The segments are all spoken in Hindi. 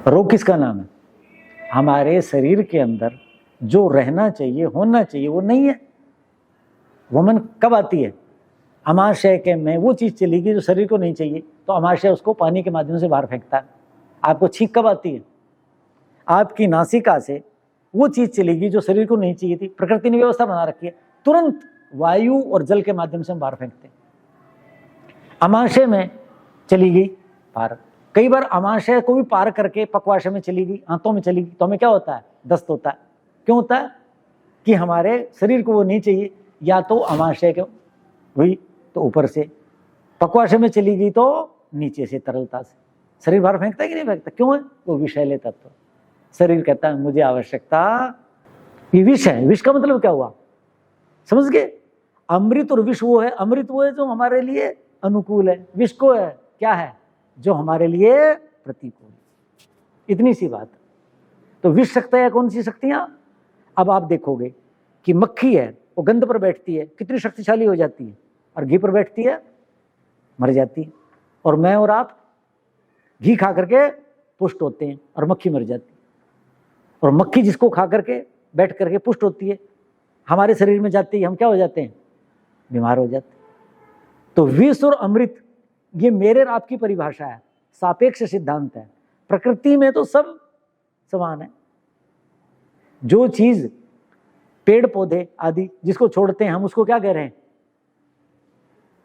रोग किसका नाम है? हमारे शरीर के अंदर जो रहना चाहिए, होना चाहिए, वो नहीं है। वमन कब आती है? अमाशय के में वो चीज चलेगी जो शरीर को नहीं चाहिए, तो अमाशय उसको पानी के माध्यम से बाहर फेंकता है। आपको छींक कब आती है? आपकी नासिका से वो चीज चलेगी जो शरीर को नहीं चाहिए थी। प्रकृति ने व्यवस्था बना रखी है, तुरंत वायु और जल के माध्यम से हम बाहर फेंकते हैं। अमाशय में चली गई पार, कई बार अमाशय को भी पार करके पक्वाशय में चली गई, आंतों में चली गई, तो हमें क्या होता है? दस्त होता है। क्यों होता है? कि हमारे शरीर को वो नहीं चाहिए, या तो अमाशय के हुई तो ऊपर से, पक्वाशय में चली गई तो नीचे से, तरलता से शरीर बाहर फेंकता है कि नहीं फेंकता? क्यों है? वो विषैले तत्व। शरीर कहता है मुझे आवश्यकता, ये विष है। विष का मतलब क्या हुआ? समझ गए? अमृत और विष वो है। अमृत वो है जो हमारे लिए अनुकूल है, विष को है क्या है? जो हमारे लिए प्रतिकूल। इतनी सी बात। तो विष शक्तियां कौन सी शक्तियां? अब आप देखोगे कि मक्खी है, वो गंध पर बैठती है, कितनी शक्तिशाली हो जाती है, और घी पर बैठती है, मर जाती है। और मैं और आप घी खा करके पुष्ट होते हैं और मक्खी मर जाती है। और मक्खी जिसको खा करके बैठ करके पुष्ट होती है, हमारे शरीर में जाती है, हम क्या हो जाते हैं? बीमार हो जाते हैं। तो विष और अमृत ये मेरे और आपकी परिभाषा है, सापेक्ष सिद्धांत है। प्रकृति में तो सब समान है। जो चीज पेड़ पौधे आदि जिसको छोड़ते हैं हम, उसको क्या कह रहे हैं?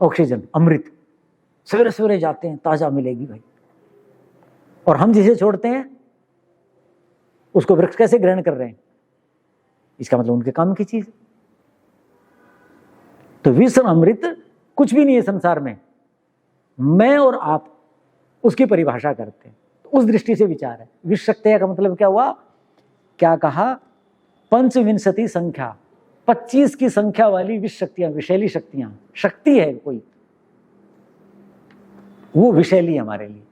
ऑक्सीजन, अमृत। सवेरे सवेरे जाते हैं, ताजा मिलेगी भाई। और हम जिसे छोड़ते हैं उसको वृक्ष कैसे ग्रहण कर रहे हैं? इसका मतलब उनके काम की चीज। तो विष और अमृत कुछ भी नहीं है संसार में, मैं और आप उसकी परिभाषा करते हैं। तो उस दृष्टि से विचार है। विष शक्तियां का मतलब क्या हुआ? क्या कहा? पंचविंशति संख्या, 25 की संख्या वाली विष शक्तियां, विषैली शक्तियां। शक्ति है कोई, वो विषैली हमारे लिए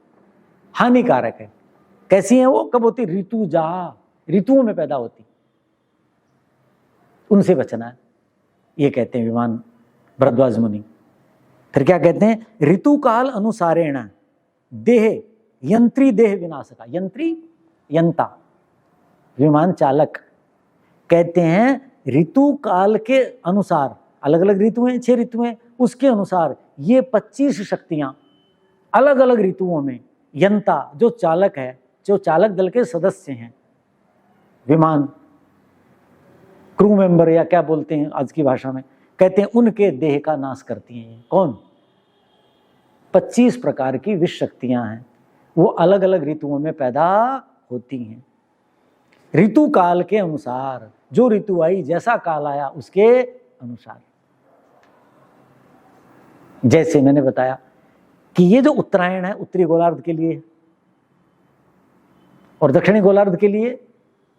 हानिकारक है। कैसी है वो? कब होती? ऋतुजा, ऋतुओं में पैदा होती, उनसे बचना है, ये कहते हैं विमान भरद्वाज मुनि। फिर क्या कहते हैं? ऋतु काल अनुसारेण देह यंत्री देह विनाशका। यंत्री, यंता, विमान चालक। कहते हैं ऋतु काल के अनुसार, अलग अलग ऋतु हैं, 6 ऋतु हैं, उसके अनुसार ये 25 शक्तियां अलग अलग ऋतुओं में, यंता जो चालक है, जो चालक दल के सदस्य हैं, विमान क्रू मेंबर या क्या बोलते हैं आज की भाषा में, कहते हैं उनके देह का नाश करती हैं। कौन? 25 प्रकार की विष शक्तियां हैं, वो अलग अलग ऋतुओं में पैदा होती हैं। ऋतु काल के अनुसार, जो ऋतु आई, जैसा काल आया, उसके अनुसार। जैसे मैंने बताया कि ये जो उत्तरायण है उत्तरी गोलार्ध के लिए, और दक्षिणी गोलार्ध के लिए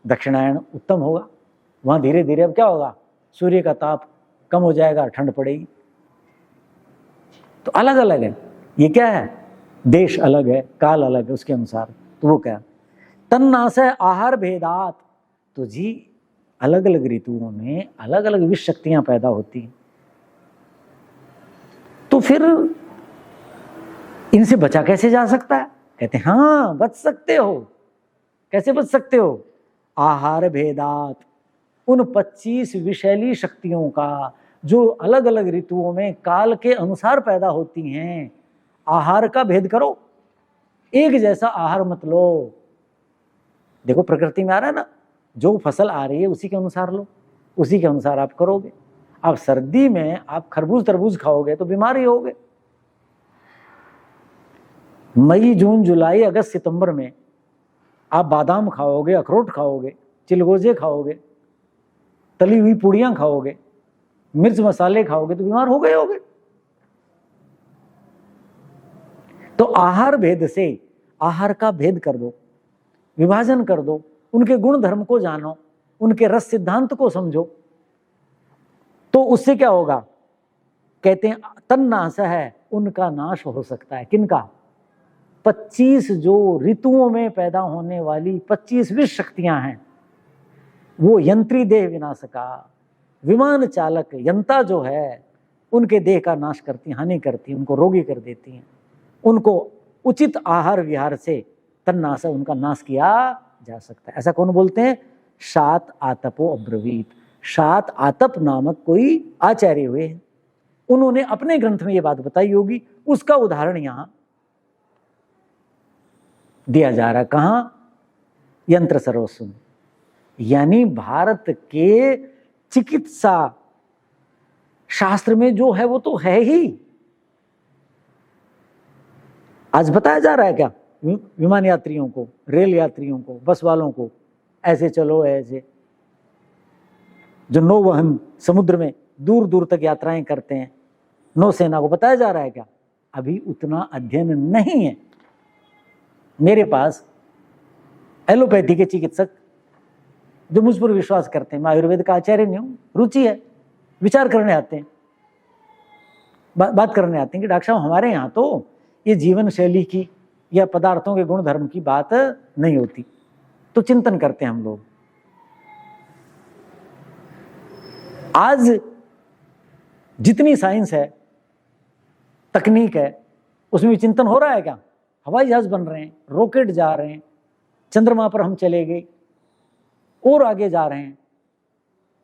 दक्षिणायन उत्तम होगा। वहां धीरे धीरे अब क्या होगा? सूर्य का ताप कम हो जाएगा, ठंड पड़ेगी। तो अलग अलग है। ये क्या है? देश अलग है, काल अलग है, उसके अनुसार। तो वो क्या? तन्नासय आहार भेदात। तो जी अलग अलग ऋतुओं में अलग अलग विष शक्तियां पैदा होती। तो फिर इनसे बचा कैसे जा सकता है? कहते हैं हाँ, बच सकते हो। कैसे बच सकते हो? आहार भेदात, उन 25 विषैली शक्तियों का जो अलग अलग ऋतुओं में काल के अनुसार पैदा होती हैं, आहार का भेद करो। एक जैसा आहार मत लो। देखो प्रकृति में आ रहा है ना, जो फसल आ रही है उसी के अनुसार लो, उसी के अनुसार आप करोगे। अब सर्दी में आप खरबूज तरबूज खाओगे तो बीमार ही होगे। मई जून जुलाई अगस्त सितंबर में आप बादाम खाओगे, अखरोट खाओगे, चिलगोजे खाओगे, तली हुई पूड़ियां खाओगे, मिर्च मसाले खाओगे तो बीमार हो गए होगे। तो आहार भेद से आहार का भेद कर दो, विभाजन कर दो, उनके गुण धर्म को जानो, उनके रस सिद्धांत को समझो, तो उससे क्या होगा? कहते हैं तन्नाश है, उनका नाश हो सकता है। किनका? 25 जो ऋतुओं में पैदा होने वाली 25 विष शक्तियां हैं, वो यंत्री देह विनाशका, विमान चालक यंता जो है, उनके देह का नाश करती, हानि करती, उनको रोगी कर देती हैं। उनको उचित आहार विहार से तन्नाश, उनका नाश किया जा सकता है। ऐसा कौन बोलते हैं? शात आतपो अब्रवीत। शात आतप नामक कोई आचार्य हुए हैं, उन्होंने अपने ग्रंथ में ये बात बताई होगी, उसका उदाहरण यहां दिया जा रहा। कहां? यंत्र सर्वस्व में। यानी भारत के चिकित्सा शास्त्र में जो है वो तो है ही। आज बताया जा रहा है क्या विमान यात्रियों को, रेल यात्रियों को, बस वालों को, ऐसे चलो ऐसे, जो नौवहन समुद्र में दूर दूर तक यात्राएं करते हैं, नौसेना को बताया जा रहा है क्या? अभी उतना अध्ययन नहीं है। मेरे पास एलोपैथी के चिकित्सक जो मुझ पर विश्वास करते हैं, मैं आयुर्वेद का आचार्य नहीं हूं, रुचि है, विचार करने आते हैं, बात करने आते हैं कि डॉक्टर साहब हमारे यहाँ तो ये जीवन शैली की या पदार्थों के गुण धर्म की बात नहीं होती। तो चिंतन करते हैं हम लोग। आज जितनी साइंस है, तकनीक है, उसमें चिंतन हो रहा है क्या? हवाई जहाज बन रहे हैं, रॉकेट जा रहे हैं, चंद्रमा पर हम चले गए और आगे जा रहे हैं,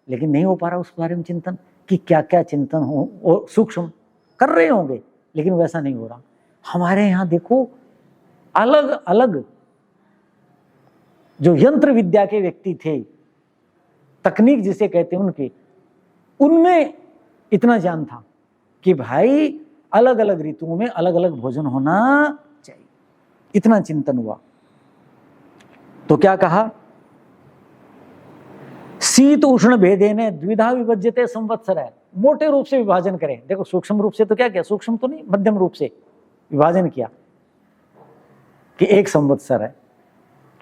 लेकिन नहीं हो पा रहा उस बारे में चिंतन कि क्या क्या चिंतन हो, और सूक्ष्म कर रहे होंगे, लेकिन वैसा नहीं हो रहा। हमारे यहाँ देखो अलग अलग जो यंत्र विद्या के व्यक्ति थे, तकनीक जिसे कहते हैं उनके, उनमें इतना ज्ञान था कि भाई अलग अलग ऋतुओं में अलग अलग भोजन होना चाहिए, इतना चिंतन हुआ। तो क्या कहा? शीत उष्ण भेदेन द्विधा विभज्यते संवत्सर है, मोटे रूप से विभाजन करें। देखो सूक्ष्म रूप से तो क्या किया, सूक्ष्म तो नहीं, मध्यम रूप से विभाजन किया कि एक संवत्सर है,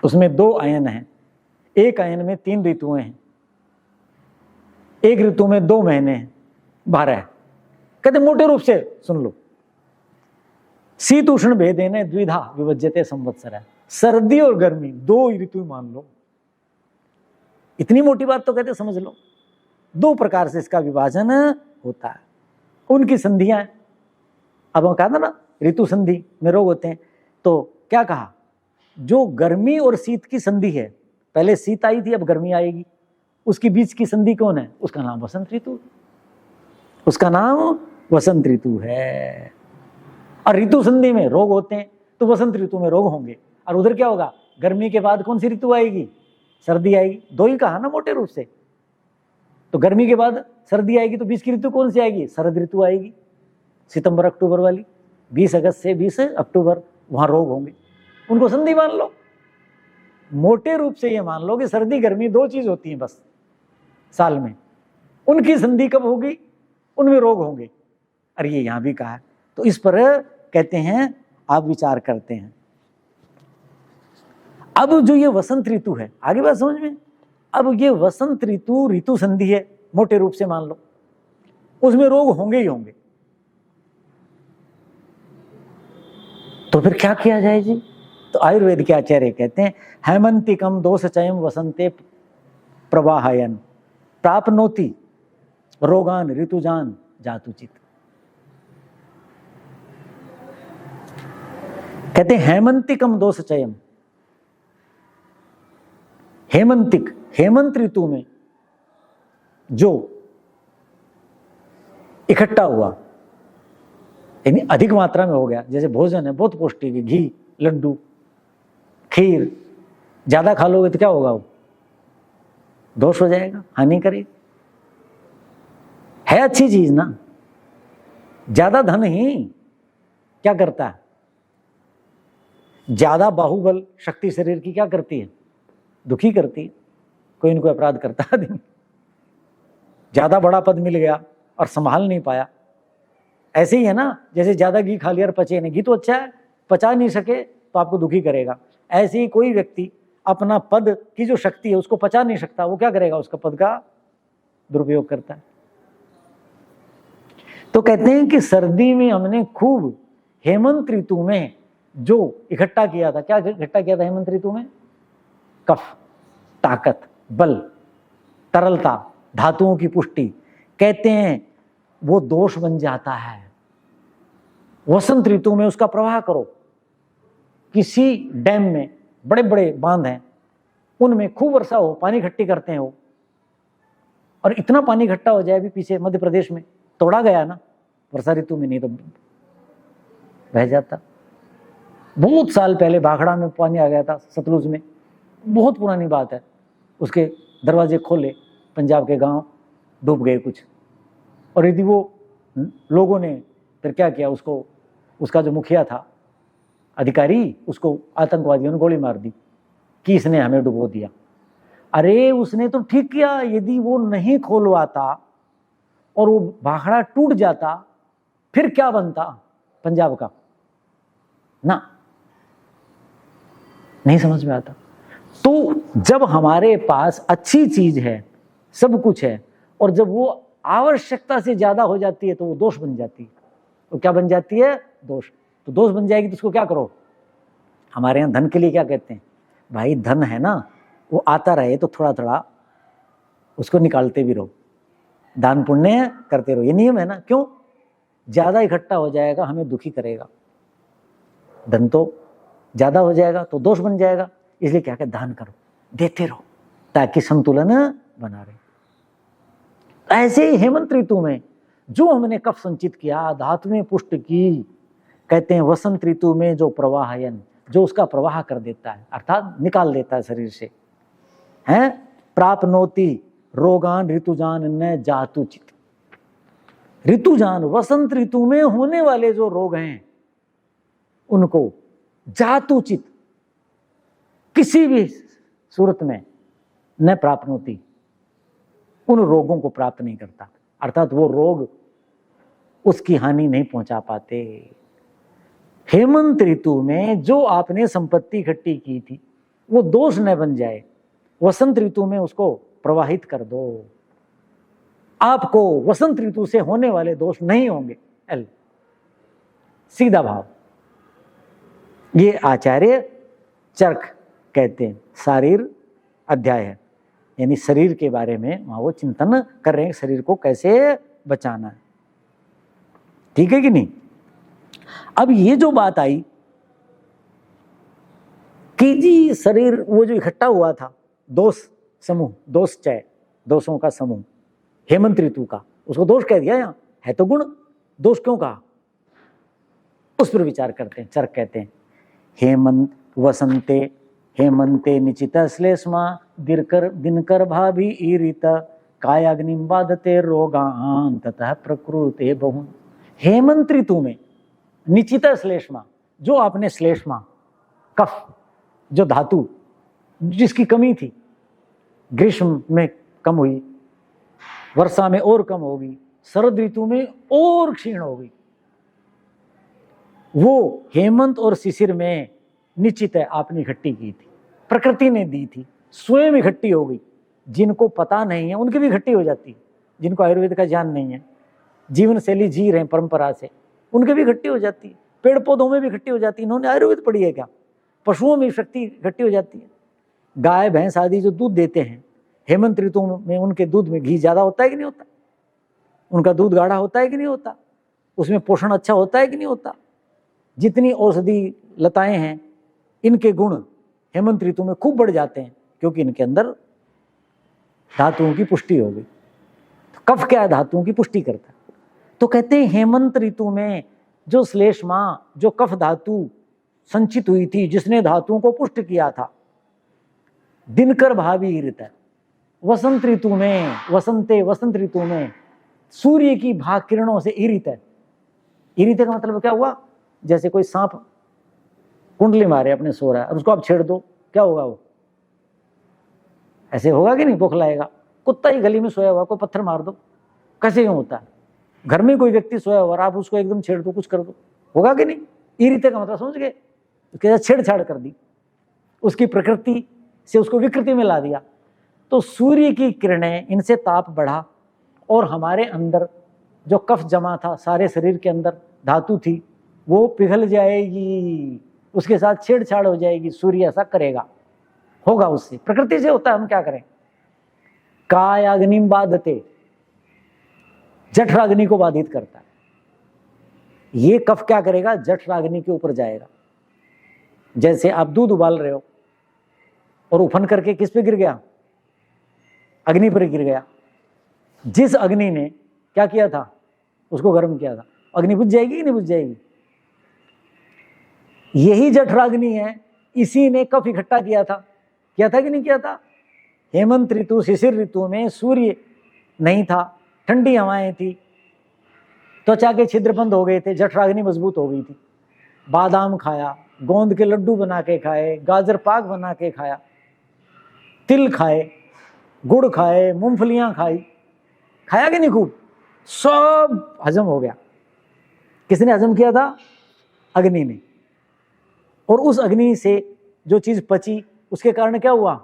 उसमें 2 अयन हैं, एक अयन में 3 ऋतुएं हैं, एक ऋतु में 2 महीने हैं, 12 है। कहते मोटे रूप से सुन लो, शीत उष्ण भेदेन द्विधा विभज्यते संवत्सर है, सर्दी और गर्मी 2 ऋतु मान लो, इतनी मोटी बात तो कहते समझ लो। 2 प्रकार से इसका विभाजन होता है, उनकी संधियां हैं। अब हम कहा था ना ऋतु संधि में रोग होते हैं, तो क्या कहा? जो गर्मी और शीत की संधि है, पहले शीत आई थी, अब गर्मी आएगी, उसकी बीच की संधि कौन है? उसका नाम वसंत ऋतु, उसका नाम वसंत ऋतु है। और ऋतु संधि में रोग होते हैं, तो वसंत ऋतु में रोग होंगे। और उधर क्या होगा? गर्मी के बाद कौन सी ऋतु आएगी? सर्दी आएगी। 2 ही कहा ना मोटे रूप से। तो गर्मी के बाद सर्दी आएगी, तो बीच की ऋतु कौन सी आएगी? शरद ऋतु आएगी, सितंबर अक्टूबर वाली, 20 अगस्त से 20 अक्टूबर, वहां रोग होंगे, उनको संधि मान लो। मोटे रूप से ये मान लो कि सर्दी गर्मी 2 चीज होती हैं बस साल में, उनकी संधि कब होगी? उनमें रोग होंगे। और ये यहां भी कहा है, तो इस पर कहते हैं आप विचार करते हैं। अब जो ये वसंत ऋतु है, आगे बात समझ में, अब ये वसंत ऋतु ऋतु संधि है, मोटे रूप से मान लो, उसमें रोग होंगे ही होंगे। तो फिर क्या किया जाए जी? तो आयुर्वेद के आचार्य कहते हैं हेमंतिकम दोषचयम वसंते प्रवाहयन प्राप्नोति रोगान ऋतुजान जातुचित। कहते हैं हेमंतिकम दोषचयम, हेमंतिक, हेमंत ऋतु में जो इकट्ठा हुआ, यानी अधिक मात्रा में हो गया, जैसे भोजन है बहुत पौष्टिक है, घी, लड्डू, खीर, ज्यादा खा लोगे तो क्या होगा? वो दोष हो जाएगा, हानि करेगा। है अच्छी चीज ना, ज्यादा धन ही क्या करता है? ज्यादा बाहुबल शक्ति शरीर की क्या करती है? दुखी करती है। कोई इनको अपराध करता है, ज्यादा बड़ा पद मिल गया और संभाल नहीं पाया। ऐसे ही है ना, जैसे ज्यादा घी खा लिया और पचे नहीं, घी तो अच्छा है, पचा नहीं सके तो आपको दुखी करेगा। ऐसे ही कोई व्यक्ति अपना पद की जो शक्ति है उसको पचा नहीं सकता, वो क्या करेगा? उसका पद का दुरुपयोग करता है। तो कहते हैं कि सर्दी में हमने खूब हेमंत ऋतु में जो इकट्ठा किया था, क्या इकट्ठा किया था हेमंत ऋतु में? कफ, ताकत, बल, तरलता, धातुओं की पुष्टि, कहते हैं वो दोष बन जाता है। वसंत ऋतु में उसका प्रवाह करो किसी डैम में, बड़े बड़े बांध हैं, उनमें खूब वर्षा हो, पानी इकट्ठी करते हैं वो, और इतना पानी इकट्ठा हो जाए, भी पीछे मध्य प्रदेश में तोड़ा गया ना वर्षा ऋतु में, नहीं तो बह जाता। बहुत साल पहले भाखड़ा में पानी आ गया था, सतलुज में, बहुत पुरानी बात है। उसके दरवाजे खोले, पंजाब के गांव डूब गए कुछ, और यदि वो लोगों ने फिर क्या किया, उसको, उसका जो मुखिया था, अधिकारी, उसको आतंकवादियों ने गोली मार दी कि इसने हमें डुबो दिया। अरे उसने तो ठीक किया, यदि वो नहीं खोलवाता और वो भाखड़ा टूट जाता, फिर क्या बनता पंजाब का ना, नहीं समझ में आता। तो जब हमारे पास अच्छी चीज है, सब कुछ है, और जब वो आवश्यकता से ज्यादा हो जाती है तो वो दोष बन जाती है। तो क्या बन जाती है? दोष। तो दोष बन जाएगी तो उसको क्या करो? हमारे यहाँ धन के लिए क्या कहते हैं, भाई धन है ना, वो आता रहे तो थोड़ा थोड़ा उसको निकालते भी रहो, दान पुण्य करते रहो, ये नियम है ना। क्यों? ज्यादा इकट्ठा हो जाएगा हमें दुखी करेगा, धन तो ज्यादा हो जाएगा तो दोष बन जाएगा। इसलिए क्या कहते, दान करो, देते रहो, ताकि संतुलन बना रहे। ऐसे ही हेमंत ऋतु में जो हमने कफ संचित किया, धातुएं पुष्ट की, कहते हैं वसंत ऋतु में जो प्रवाहयन, जो उसका प्रवाह कर देता है, अर्थात निकाल देता है शरीर से, हैं, प्राप्नोति रोगान ऋतुजान न जातुचित। ऋतुजान, वसंत ऋतु में होने वाले जो रोग हैं उनको जातुचित, किसी भी सूरत में न प्राप्नोति, उन रोगों को प्राप्त नहीं करता, अर्थात वो रोग उसकी हानि नहीं पहुंचा पाते। हेमंत ऋतु में जो आपने संपत्ति इकट्ठी की थी वो दोष न बन जाए, वसंत ऋतु में उसको प्रवाहित कर दो, आपको वसंत ऋतु से होने वाले दोष नहीं होंगे। एल सीधा भाव। ये आचार्य चरक कहते हैं, शारीर अध्याय है, यानी शरीर के बारे में वहां वो चिंतन कर रहे हैं, शरीर को कैसे बचाना है। ठीक है कि नहीं? अब ये जो बात आई कि जी शरीर वो जो इकट्ठा हुआ था, दोष समूह, दोष चय, दोषों का समूह हेमंत ऋतु का, उसको दोष कह दिया, यहाँ है तो गुण, दोष क्यों कहा? उस पर विचार करते हैं। चरक कहते हैं हेमंत वसंते हेमंते निचित श्लेष्मा दिनकर भाभी ईरित कायाग्निम बाधते रोगान ततः प्रकृते बहुन। हेमंत ऋतु में निचित श्लेष्मा, जो आपने श्लेष्मा कफ, जो धातु जिसकी कमी थी, ग्रीष्म में कम हुई, वर्षा में और कम होगी, शरद ऋतु में और क्षीण होगी, वो हेमंत और शिशिर में निश्चित है आपने इकट्ठी की थी, प्रकृति ने दी थी, स्वयं इकट्ठी हो गई। जिनको पता नहीं है उनकी भी इकट्ठी हो जाती है, जिनको आयुर्वेद का ज्ञान नहीं है, जीवन शैली जी रहे हैं परंपरा से, उनके भी इकट्ठी हो जाती है। पेड़ पौधों में भी इकट्ठी हो जाती है, इन्होंने आयुर्वेद पढ़ी है क्या? पशुओं में शक्ति इकट्ठी हो जाती है। गाय भैंस आदि जो दूध देते हैं, हेमंत ऋतु में उनके दूध में घी ज्यादा होता है कि नहीं होता? उनका दूध गाढ़ा होता है कि नहीं होता? उसमें पोषण अच्छा होता है कि नहीं होता? जितनी औषधि लताएं हैं, इनके गुण हेमंत ऋतु में खूब बढ़ जाते हैं, क्योंकि इनके अंदर धातुओं की पुष्टि हो गई। तो कफ क्या है? धातुओं की पुष्टि करता है। तो कहते हैं हेमंत ऋतु में जो श्लेष्मा, जो कफ धातु संचित हुई थी, जिसने धातुओं को पुष्ट किया था, दिनकर भावी ईरित है। वसंत ऋतु में, वसंत ऋतु में सूर्य की भाग किरणों से ईरित है। ईरित का मतलब क्या हुआ? जैसे कोई सांप कुंडली मारे अपने सो रहा है और उसको आप छेड़ दो, क्या होगा? वो ऐसे होगा कि नहीं? बौखलाएगा। कुत्ता ही गली में सोया हुआ, कोई पत्थर मार दो, कैसे यूं होता है? घर में कोई व्यक्ति सोया हुआ, आप उसको एकदम छेड़ दो, कुछ कर दो, होगा कि नहीं? ईरित का मतलब समझ गए? उसके साथ छेड़छाड़ कर दी, उसकी प्रकृति से उसको विकृति में ला दिया। तो सूर्य की किरणें, इनसे ताप बढ़ा और हमारे अंदर जो कफ जमा था, सारे शरीर के अंदर धातु थी, वो पिघल जाएगी, उसके साथ छेड़छाड़ हो जाएगी। सूर्य ऐसा करेगा, होगा, उससे प्रकृति से होता है, हम क्या करें? कायाग्निम बाधते, जठराग्नि को बाधित करता है। ये कफ क्या करेगा? जठराग्नि के ऊपर जाएगा, जैसे आप दूध उबाल रहे हो और उफन करके किस पे गिर गया, अग्नि पर गिर गया। जिस अग्नि ने क्या किया था, उसको गर्म किया था, अग्नि बुझ जाएगी कि नहीं बुझ जाएगी? यही जठराग्नि है, इसी ने कफ इकट्ठा किया था कि नहीं किया था? हेमंत ऋतु शिशिर ऋतु में सूर्य नहीं था, ठंडी हवाएं थी, त्वचा के छिद्र बंद हो गए थे, जठराग्नि मजबूत हो गई थी। बादाम खाया, गोंद के लड्डू बना के खाए, गाजर पाक बना के खाया, तिल खाए, गुड़ खाए, मूंगफलियां खाई, खाया कि नहीं खूब? सब हजम हो गया। किसने हजम किया था? अग्नि ने। और उस अग्नि से जो चीज पची, उसके कारण क्या हुआ?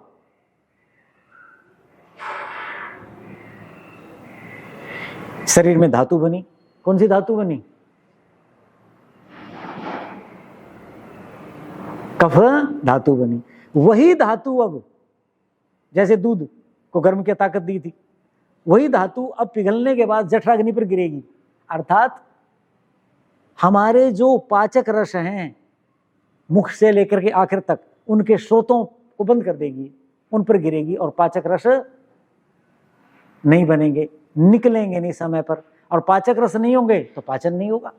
शरीर में धातु बनी। कौन सी धातु बनी? कफ धातु बनी। वही धातु अब, जैसे दूध को गर्म की ताकत दी थी, वही धातु अब पिघलने के बाद जठराग्नि पर गिरेगी। अर्थात हमारे जो पाचक रस हैं, मुख से लेकर के आखिर तक, उनके स्रोतों को बंद कर देगी, उन पर गिरेगी और पाचक रस नहीं बनेंगे, निकलेंगे नहीं समय पर। और पाचक रस नहीं होंगे तो पाचन नहीं होगा।